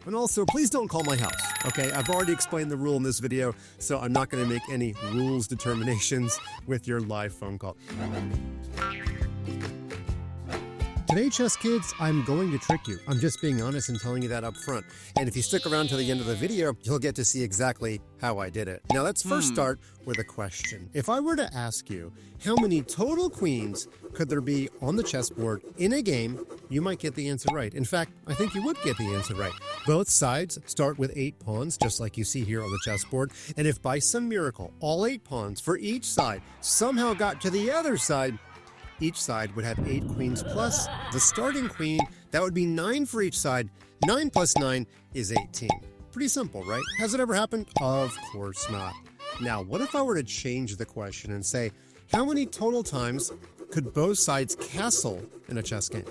And also, please don't call my house, okay? I've already explained the rule in this video, so I'm not going to make any rules determinations with your live phone call. Today, chess kids, I'm going to trick you. I'm just being honest and telling you that up front. And if you stick around to the end of the video, you'll get to see exactly how I did it. Now, let's first start with a question. If I were to ask you, how many total queens could there be on the chessboard in a game, you might get the answer right. In fact, I think you would get the answer right. Both sides start with 8 pawns, just like you see here on the chessboard. And if by some miracle, all 8 pawns for each side somehow got to the other side, each side would have 8 queens plus the starting queen. That would be 9 for each side. 9 plus 9 is 18. Pretty simple, right? Has it ever happened? Of course not. Now, what if I were to change the question and say, how many total times could both sides castle in a chess game?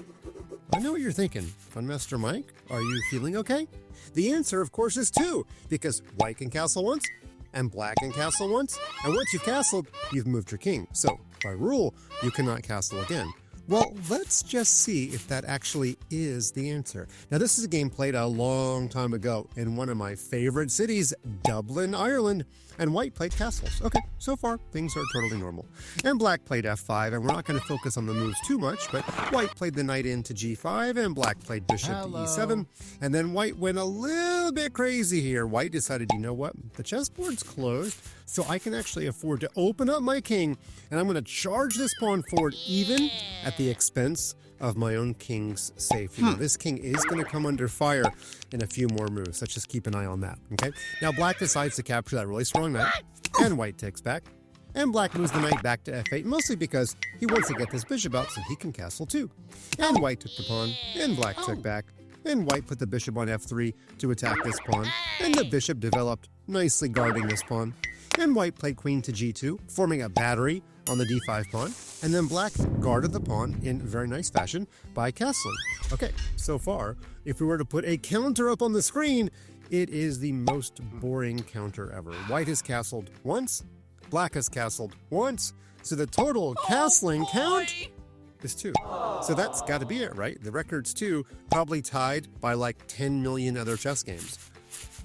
I know what you're thinking. Funmaster Mike, are you feeling okay? The answer, of course, is 2, because white can castle once, and black can castle once, and once you've castled, you've moved your king. So, by rule, you cannot castle again. Well, let's just see if that actually is the answer. Now, this is a game played a long time ago in one of my favorite cities, Dublin, Ireland, and white played castles. Okay, so far, things are totally normal. And black played f5, and we're not going to focus on the moves too much, but white played the knight into g5, and black played bishop to e7, and then white went a little bit crazy here. White decided, you know what, the chessboard's closed, so I can actually afford to open up my king, and I'm going to charge this pawn forward even at the expense of my own king's safety. Now, this king is going to come under fire in a few more moves. Let's just keep an eye on that, okay? Now, black decides to capture that really strong knight, and white takes back. And black moves the knight back to f8, mostly because he wants to get this bishop out so he can castle too. And white took the pawn, and black took back. And white put the bishop on f3 to attack this pawn. And the bishop developed, nicely guarding this pawn. And white played queen to g2, forming a battery on the d5 pawn, and then black guarded the pawn in very nice fashion by castling. Okay, so far, if we were to put a counter up on the screen, it is the most boring counter ever. White has castled once, black has castled once, so the total castling count is 2. So that's got to be it, right? The record's 2, probably tied by like 10 million other chess games.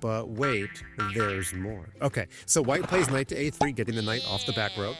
But wait, there's more. Okay, so white plays knight to a3, getting the knight off the back row.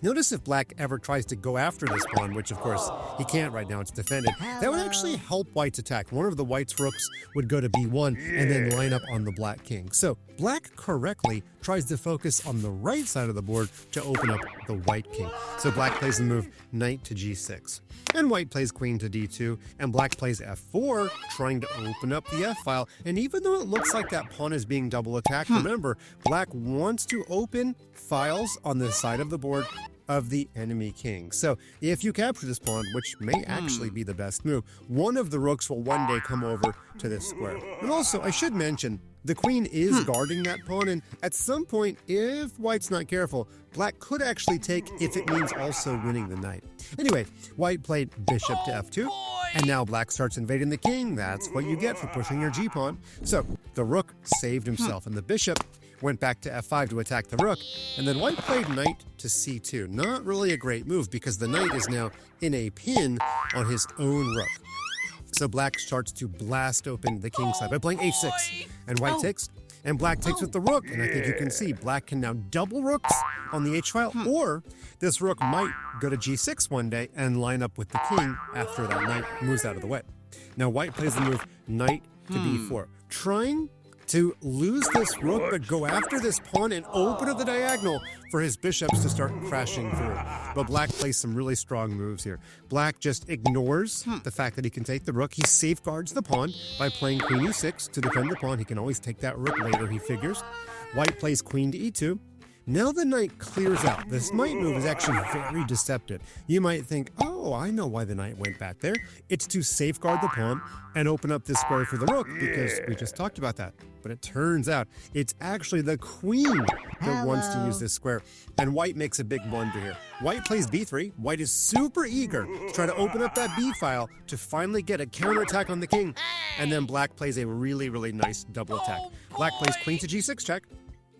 Notice if black ever tries to go after this pawn, which of course he can't right now, it's defended, that would actually help white's attack. One of the white's rooks would go to b1 and then line up on the black king. So black correctly tries to focus on the right side of the board to open up the white king. So black plays the move knight to g6. And white plays queen to d2, and black plays f4, trying to open up the f-file. And even though it looks like that pawn is being double attacked, remember, black wants to open files on the side of the board of the enemy king. So if you capture this pawn, which may actually be the best move, one of the rooks will one day come over to this square. And also, I should mention, the queen is guarding that pawn, and at some point, if white's not careful, black could actually take if it means also winning the knight. Anyway, white played bishop to f2, and now black starts invading the king. That's what you get for pushing your g-pawn. So the rook saved himself, and the bishop went back to f5 to attack the rook, and then white played knight to c2. Not really a great move because the knight is now in a pin on his own rook. So black starts to blast open the king side by playing h6, and white takes, and black takes with the rook, and I think you can see black can now double rooks on the h-file, or this rook might go to g6 one day and line up with the king after that knight moves out of the way. Now white plays the move knight to b4, trying to lose this rook but go after this pawn and open up the diagonal for his bishops to start crashing through. But black plays some really strong moves here. Black just ignores the fact that he can take the rook. He safeguards the pawn by playing queen e6 to defend the pawn. He can always take that rook later, he figures. White plays queen to e2. Now the knight clears out. This knight move is actually very deceptive. You might think, oh, I know why the knight went back there. It's to safeguard the pawn and open up this square for the rook, because we just talked about that. But it turns out it's actually the queen that wants to use this square. And white makes a big blunder here. White plays b3. White is super eager to try to open up that b file to finally get a counterattack on the king. And then black plays a really, really nice double attack. Black plays queen to g6 check,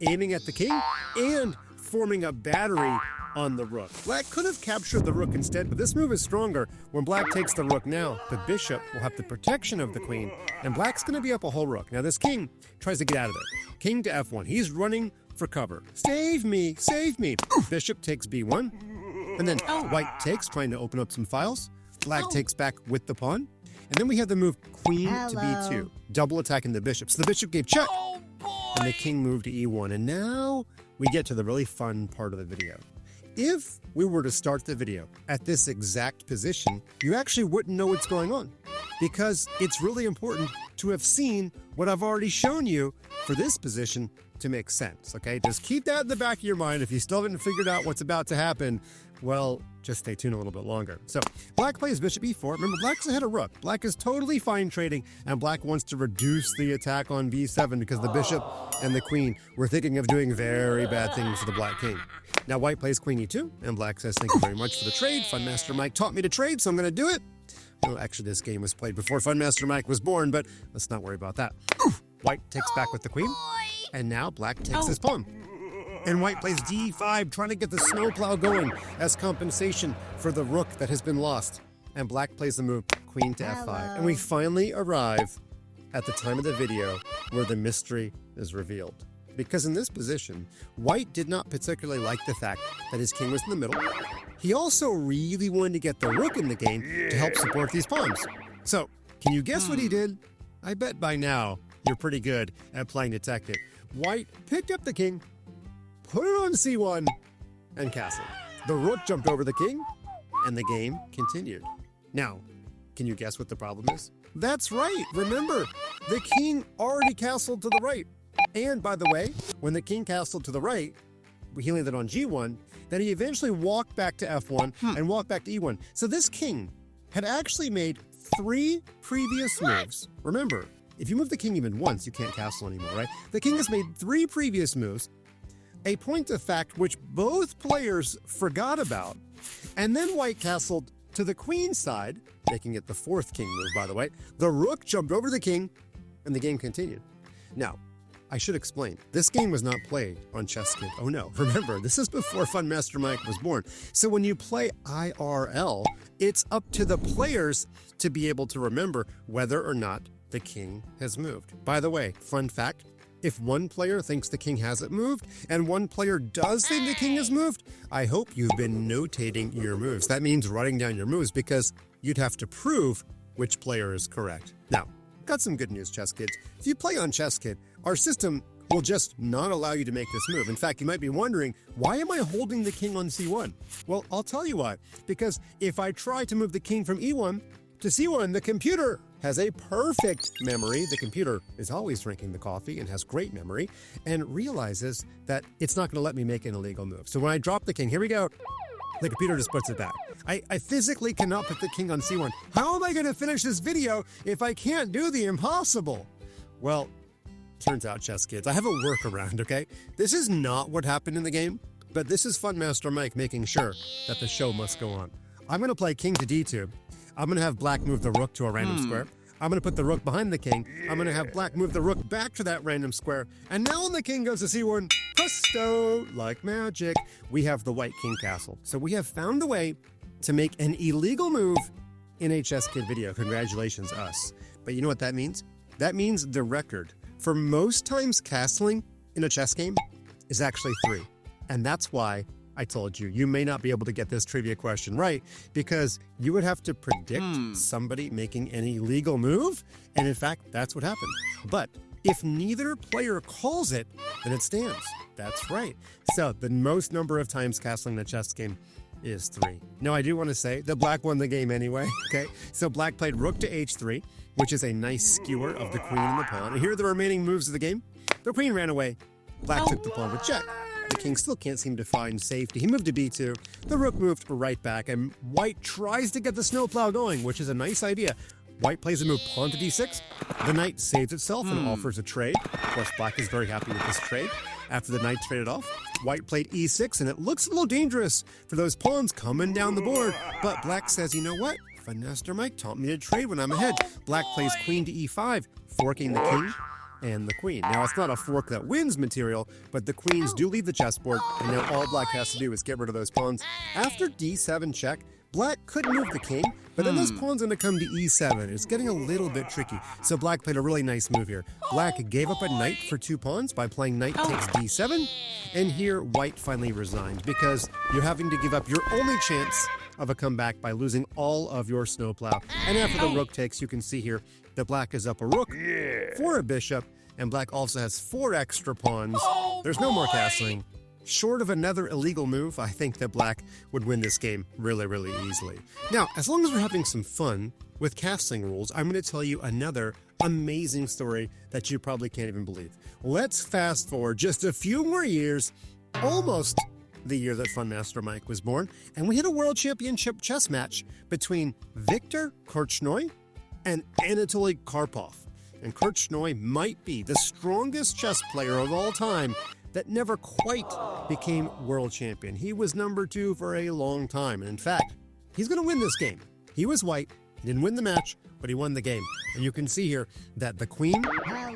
aiming at the king and forming a battery on the rook. Black could have captured the rook instead, but this move is stronger. When black takes the rook now, the bishop will have the protection of the queen, and black's going to be up a whole rook. Now this king tries to get out of there. King to f1. He's running for cover. Save me, save me. Bishop takes b1, and then white takes, trying to open up some files. Black takes back with the pawn, and then we have the move queen to b2, double attacking the bishop. So the bishop gave check, and the king moved to e1, and now we get to the really fun part of the video. If we were to start the video at this exact position, you actually wouldn't know what's going on, because it's really important to have seen what I've already shown you for this position to make sense, okay? Just keep that in the back of your mind. If you still haven't figured out what's about to happen, well, just stay tuned a little bit longer. So black plays bishop e4. Remember, black's ahead of rook. Black is totally fine trading, and black wants to reduce the attack on b7 because the bishop and the queen were thinking of doing very bad things to the black king. Now white plays queen e2, and black says, thank you very much for the trade. Fun Master Mike taught me to trade, so I'm going to do it. Well, actually, this game was played before Fun Master Mike was born, but let's not worry about that. White takes back with the queen, and now black takes his pawn. And white plays d5, trying to get the snowplow going as compensation for the rook that has been lost. And black plays the move queen to f5. And we finally arrive at the time of the video where the mystery is revealed. Because in this position, white did not particularly like the fact that his king was in the middle. He also really wanted to get the rook in the game to help support these pawns. So, can you guess what he did? I bet by now you're pretty good at playing detective. White picked up the king, put it on c1, and castled. The rook jumped over the king, and the game continued. Now, can you guess what the problem is? That's right. Remember, the king already castled to the right. And by the way, when the king castled to the right, he landed on g1, then he eventually walked back to f1 and walked back to e1. So this king had actually made 3 previous moves. Remember, if you move the king even once, you can't castle anymore, right? The king has made 3 previous moves, a point of fact which both players forgot about, and then white castled to the queen side, making it the 4th king move, by the way. The rook jumped over the king, and the game continued. Now, I should explain, this game was not played on ChessKid. Oh no, remember, this is before Fun Master Mike was born. So when you play IRL, it's up to the players to be able to remember whether or not the king has moved. By the way, fun fact, if one player thinks the king hasn't moved and one player does think the king has moved, I hope you've been notating your moves. That means writing down your moves because you'd have to prove which player is correct. Now, got some good news, chess kids. If you play on ChessKid, our system will just not allow you to make this move. In fact, you might be wondering, why am I holding the king on c1? Well, I'll tell you why. Because if I try to move the king from e1 to c1, the computer has a perfect memory. The computer is always drinking the coffee and has great memory and realizes that it's not going to let me make an illegal move. So when I drop the king, here we go, the computer just puts it back. I physically cannot put the king on c1. How am I going to finish this video if I can't do the impossible? Well, turns out, chess kids, I have a workaround, okay? This is not what happened in the game, but this is Fun Master Mike making sure that the show must go on. I'm going to play king to d2. I'm going to have black move the rook to a random square. I'm going to put the rook behind the king. I'm going to have black move the rook back to that random square. And now when the king goes to c1, presto, like magic, we have the white king castle. So we have found a way to make an illegal move in a ChessKid video. Congratulations, us. But you know what that means? That means the record for most times castling in a chess game is actually 3. And that's why I told you, you may not be able to get this trivia question right because you would have to predict somebody making an illegal move. And in fact, that's what happened. But if neither player calls it, then it stands. That's right. So the most number of times castling in a chess game is 3. Now, I do want to say that black won the game anyway, okay? So black played rook to h3, which is a nice skewer of the queen and the pawn. And here are the remaining moves of the game. The queen ran away. Black took the pawn with check. The king still can't seem to find safety. He moved to b2. The rook moved right back, and white tries to get the snowplow going, which is a nice idea. White plays a move pawn to d6. The knight saves itself and offers a trade. Of course, black is very happy with this trade. After the knight traded off, white played e6, and it looks a little dangerous for those pawns coming down the board. But black says, you know what? Fun Master Mike taught me to trade when I'm ahead. Black plays queen to e5, forking the king. and the queen. Now, it's not a fork that wins material, but the queens do leave the chessboard, and now all black has to do is get rid of those pawns. After d7 check, black could move the king, but then those pawns are going to come to e7. It's getting a little bit tricky, so black played a really nice move here. Black gave up a knight for 2 pawns by playing knight takes d7, and here white finally resigned because you're having to give up your only chance of a comeback by losing all of your snowplow. And after the rook takes, you can see here that black is up a rook for a bishop, and black also has 4 extra pawns. There's no more castling. Short of another illegal move, I think that black would win this game really, really easily. Now, as long as we're having some fun with castling rules, I'm going to tell you another amazing story that you probably can't even believe. Let's fast forward just a few more years, almost the year that Fun Master Mike was born, and we had a World Championship chess match between Viktor Korchnoi and Anatoly Karpov. And Korchnoi might be the strongest chess player of all time that never quite became world champion. He was number 2 for a long time, and in fact, he's going to win this game. He was white, he didn't win the match, but he won the game. And you can see here that the queen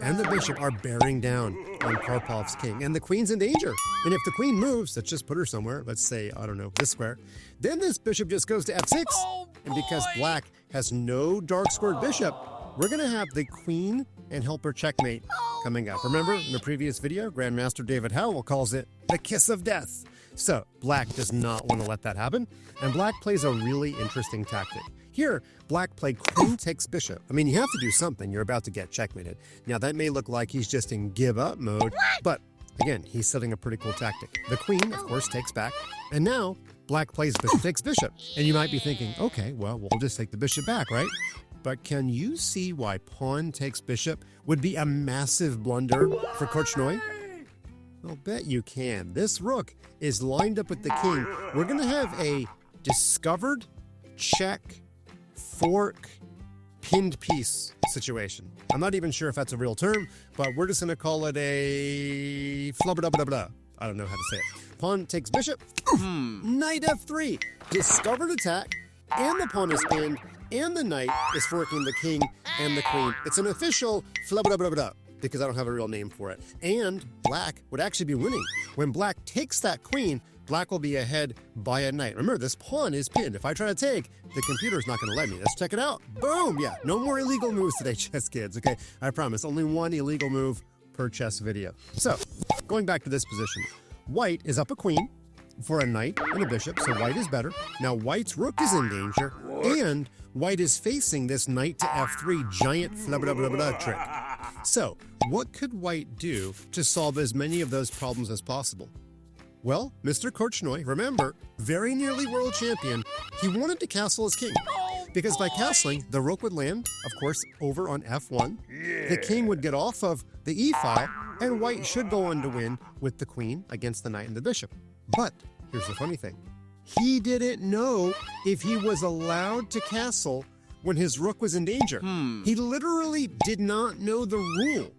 and the bishop are bearing down on Karpov's king, and the queen's in danger. And if the queen moves, let's just put her somewhere, let's say, I don't know, this square, then this bishop just goes to f6, and because black has no dark squared bishop, we're going to have the queen and helper checkmate coming up. Remember, in the previous video, Grandmaster David Howell calls it the kiss of death. So, black does not want to let that happen, and black plays a really interesting tactic. Here, black played queen takes bishop. I mean, you have to do something. You're about to get checkmated. Now, that may look like he's just in give up mode, but again, he's setting a pretty cool tactic. The queen, of course, takes back, and now black plays bishop takes bishop. And you might be thinking, okay, well, we'll just take the bishop back, right? But can you see why pawn takes bishop would be a massive blunder for Korchnoi? I'll bet you can. This rook is lined up with the king. We're going to have a discovered, check, fork, pinned piece situation. I'm not even sure if that's a real term, but we're just going to call it a flubba-dubba-dubba-da. I don't know how to say it. Pawn takes bishop. Knight f3. Discovered attack, and the pawn is pinned, and the knight is forking the king and the queen. It's an official flubba-dubba-dubba-da, because I don't have a real name for it. And black would actually be winning. When black takes that queen, black will be ahead by a knight. Remember, this pawn is pinned. If I try to take, the computer's not going to let me. Let's check it out. Boom! Yeah, no more illegal moves today, chess kids, okay? I promise, only one illegal move per chess video. So, going back to this position, white is up a queen for a knight and a bishop, so white is better. Now, white's rook is in danger, and white is facing this knight to f3 giant flubba-dubba-dubba-da trick. So, what could white do to solve as many of those problems as possible? Well, Mr. Korchnoi, remember, very nearly world champion, he wanted to castle his king. Because by castling, the rook would land, of course, over on f1. The king would get off of the e file, and white should go on to win with the queen against the knight and the bishop. But here's the funny thing. He didn't know if he was allowed to castle when his rook was in danger. He literally did not know the rule.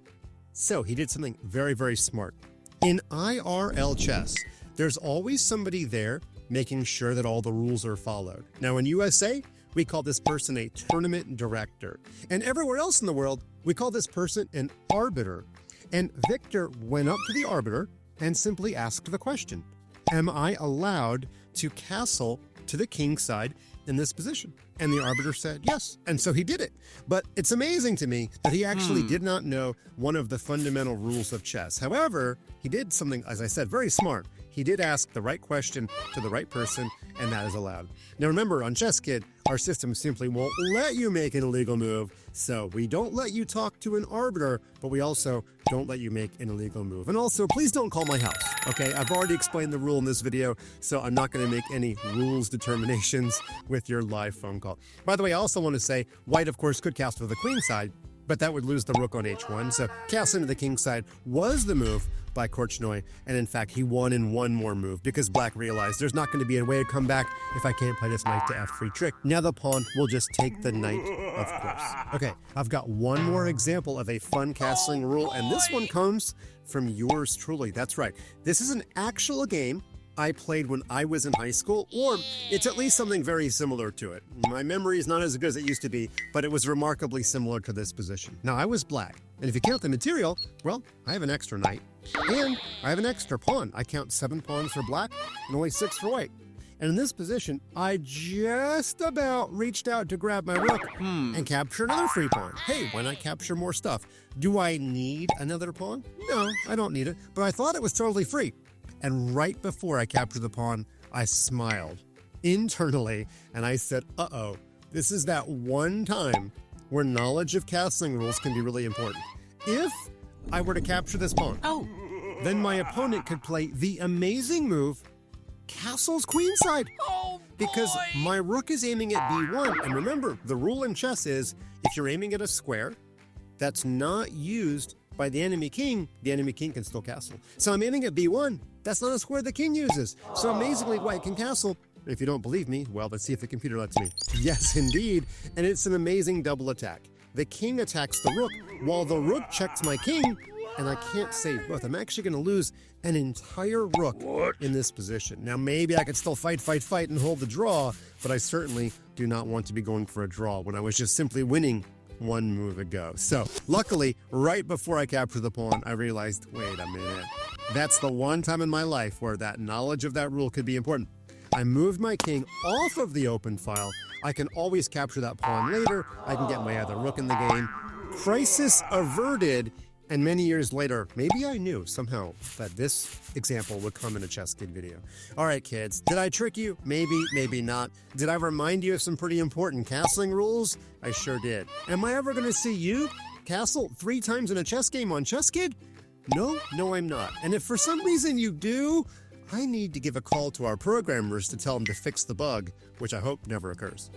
So he did something very, very smart. In IRL chess, there's always somebody there making sure that all the rules are followed. Now in USA, we call this person a tournament director. And everywhere else in the world, we call this person an arbiter. And Victor went up to the arbiter and simply asked the question, am I allowed to castle to the king's side in this position? And the arbiter said yes. And so he did it. But it's amazing to me that he actually did not know one of the fundamental rules of chess. However, he did something, as I said, very smart. He did ask the right question to the right person, and that is allowed. Now remember, on ChessKid, our system simply won't let you make an illegal move. So we don't let you talk to an arbiter, but we also don't let you make an illegal move. And also, please don't call my house, okay? I've already explained the rule in this video, so I'm not going to make any rules determinations with your live phone call. By the way, I also want to say, white, of course, could castle to the queen side, but that would lose the rook on h1. So castling to the king side was the move by Korchnoi, and in fact, he won in one more move because black realized there's not going to be a way to come back if I can't play this knight to f3 trick. Now the pawn will just take the knight, of course. Okay, I've got one more example of a fun castling rule, and this one comes from yours truly. That's right. This is an actual game I played when I was in high school, or it's at least something very similar to it. My memory is not as good as it used to be, but it was remarkably similar to this position. Now, I was black, and if you count the material, well, I have an extra knight, and I have an extra pawn. I count 7 pawns for black and only 6 for white. And in this position, I just about reached out to grab my rook and capture another free pawn. Hey, why not capture more stuff? Do I need another pawn? No, I don't need it, but I thought it was totally free. And right before I captured the pawn, I smiled internally and I said, uh-oh, this is that one time where knowledge of castling rules can be really important. If I were to capture this pawn, then my opponent could play the amazing move castles queenside, because my rook is aiming at b1. And remember, the rule in chess is if you're aiming at a square that's not used by the enemy king can still castle. So I'm aiming at b1. That's not a square the king uses. So amazingly, white can castle. If you don't believe me, well, let's see if the computer lets me. Yes, indeed. And it's an amazing double attack. The king attacks the rook while the rook checks my king, and I can't save both. I'm actually going to lose an entire rook in this position. Now, maybe I could still fight, and hold the draw, but I certainly do not want to be going for a draw when I was just simply winning one move ago. So, luckily, right before I captured the pawn, I realized, wait a minute. That's the one time in my life where that knowledge of that rule could be important. I moved my king off of the open file. I can always capture that pawn later. I can get my other rook in the game. Crisis averted. And many years later, maybe I knew somehow that this example would come in a ChessKid video. All right, kids, did I trick you? Maybe, maybe not. Did I remind you of some pretty important castling rules? I sure did. Am I ever going to see you castle 3 times in a chess game on ChessKid? No, I'm not. And if for some reason you do, I need to give a call to our programmers to tell them to fix the bug, which I hope never occurs.